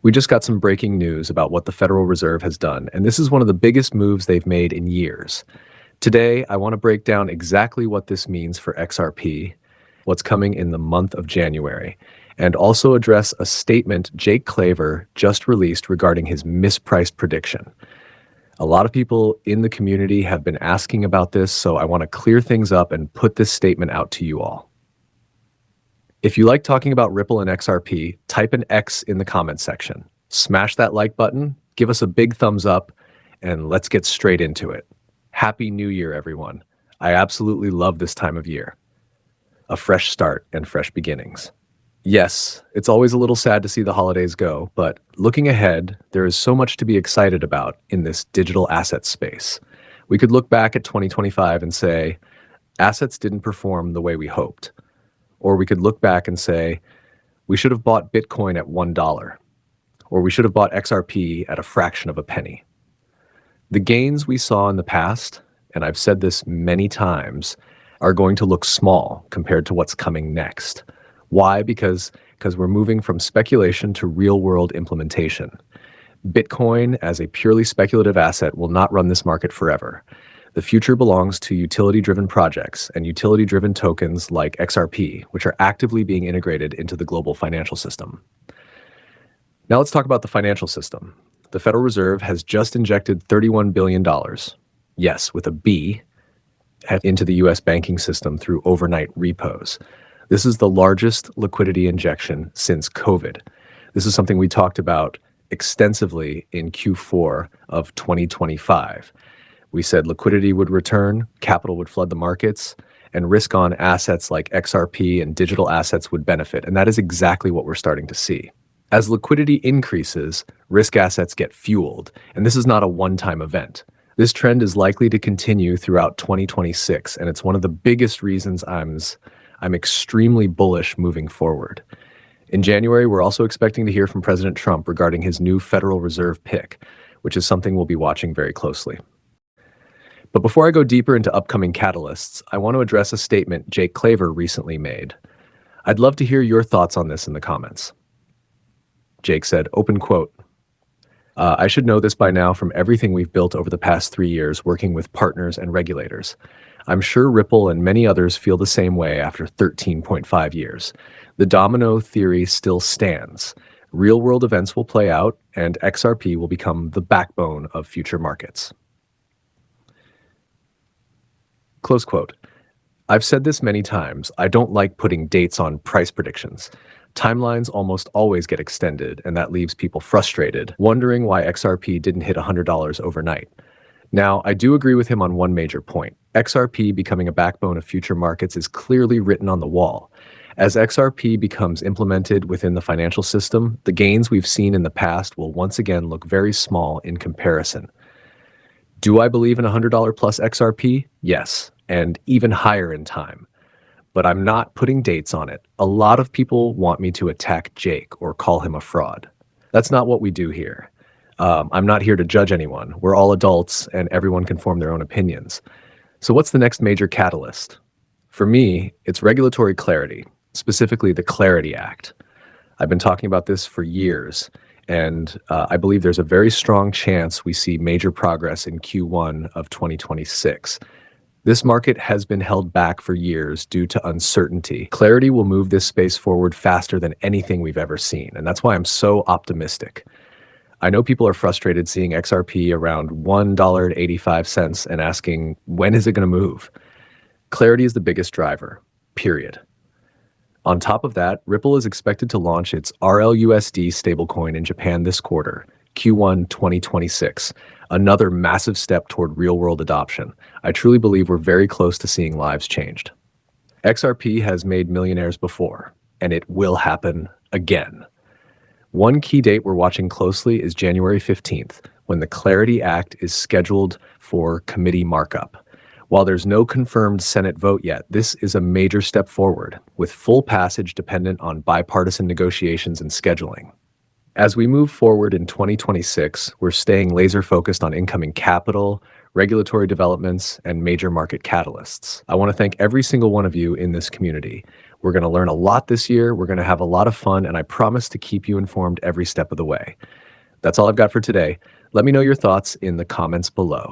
We just got some breaking news about what the Federal Reserve has done, and this is one of the biggest moves they've made in years. Today, I want to break down exactly what this means for XRP, what's coming in the month of January, and also address a statement Jake Claver just released regarding his mispriced prediction. A lot of people in the community have been asking about this, so I want to clear things up and put this statement out to you all. If you like talking about Ripple and XRP, type an X in the comments section. Smash that like button, give us a big thumbs up, and let's get straight into it. Happy New Year, everyone. I absolutely love this time of year. A fresh start and fresh beginnings. Yes, it's always a little sad to see the holidays go, but looking ahead, there is so much to be excited about in this digital asset space. We could look back at 2025 and say, assets didn't perform the way we hoped. Or we could look back and say, we should have bought Bitcoin at $1, or we should have bought XRP at a fraction of a penny. The gains we saw in the past, and I've said this many times, are going to look small compared to what's coming next. Why? Because we're moving from speculation to real-world implementation. Bitcoin, as a purely speculative asset, will not run this market forever. The future belongs to utility-driven projects and utility-driven tokens like XRP, which are actively being integrated into the global financial system. Now let's talk about the financial system. The Federal Reserve has just injected $31 billion, yes, with a B, into the US banking system through overnight repos. This is the largest liquidity injection since COVID. This is something we talked about extensively in Q4 of 2025. We said liquidity would return, capital would flood the markets, and risk-on assets like XRP and digital assets would benefit. And that is exactly what we're starting to see. As liquidity increases, risk assets get fueled, and this is not a one-time event. This trend is likely to continue throughout 2026, and it's one of the biggest reasons I'm extremely bullish moving forward. In January, we're also expecting to hear from President Trump regarding his new Federal Reserve pick, which is something we'll be watching very closely. But before I go deeper into upcoming catalysts, I want to address a statement Jake Claver recently made. I'd love to hear your thoughts on this in the comments. Jake said, open quote, I should know this by now from everything we've built over the past 3 years working with partners and regulators. I'm sure Ripple and many others feel the same way after 13.5 years. The domino theory still stands. Real-world events will play out, and XRP will become the backbone of future markets. Close quote. I've said this many times. I don't like putting dates on price predictions. Timelines almost always get extended, and that leaves people frustrated, wondering why XRP didn't hit $100 overnight. Now, I do agree with him on one major point. XRP becoming a backbone of future markets is clearly written on the wall. As XRP becomes implemented within the financial system, the gains we've seen in the past will once again look very small in comparison. Do I believe in $100 plus XRP? Yes, and even higher in time. But I'm not putting dates on it. A lot of people want me to attack Jake or call him a fraud. That's not what we do here. I'm not here to judge anyone. We're all adults and everyone can form their own opinions. So what's the next major catalyst? For me, it's regulatory clarity, specifically the Clarity Act. I've been talking about this for years, and I believe there's a very strong chance we see major progress in Q1 of 2026. This market has been held back for years due to uncertainty. Clarity will move this space forward faster than anything we've ever seen, and that's why I'm so optimistic. I know people are frustrated seeing XRP around $1.85 and asking, when is it going to move? Clarity is the biggest driver, period. On top of that, Ripple is expected to launch its RLUSD stablecoin in Japan this quarter, Q1 2026, another massive step toward real-world adoption. I truly believe we're very close to seeing lives changed. XRP has made millionaires before, and it will happen again. One key date we're watching closely is January 15th, when the Clarity Act is scheduled for committee markup. While there's no confirmed Senate vote yet, this is a major step forward, with full passage dependent on bipartisan negotiations and scheduling. As we move forward in 2026, we're staying laser-focused on incoming capital, regulatory developments, and major market catalysts. I want to thank every single one of you in this community. We're going to learn a lot this year. We're going to have a lot of fun, and I promise to keep you informed every step of the way. That's all I've got for today. Let me know your thoughts in the comments below.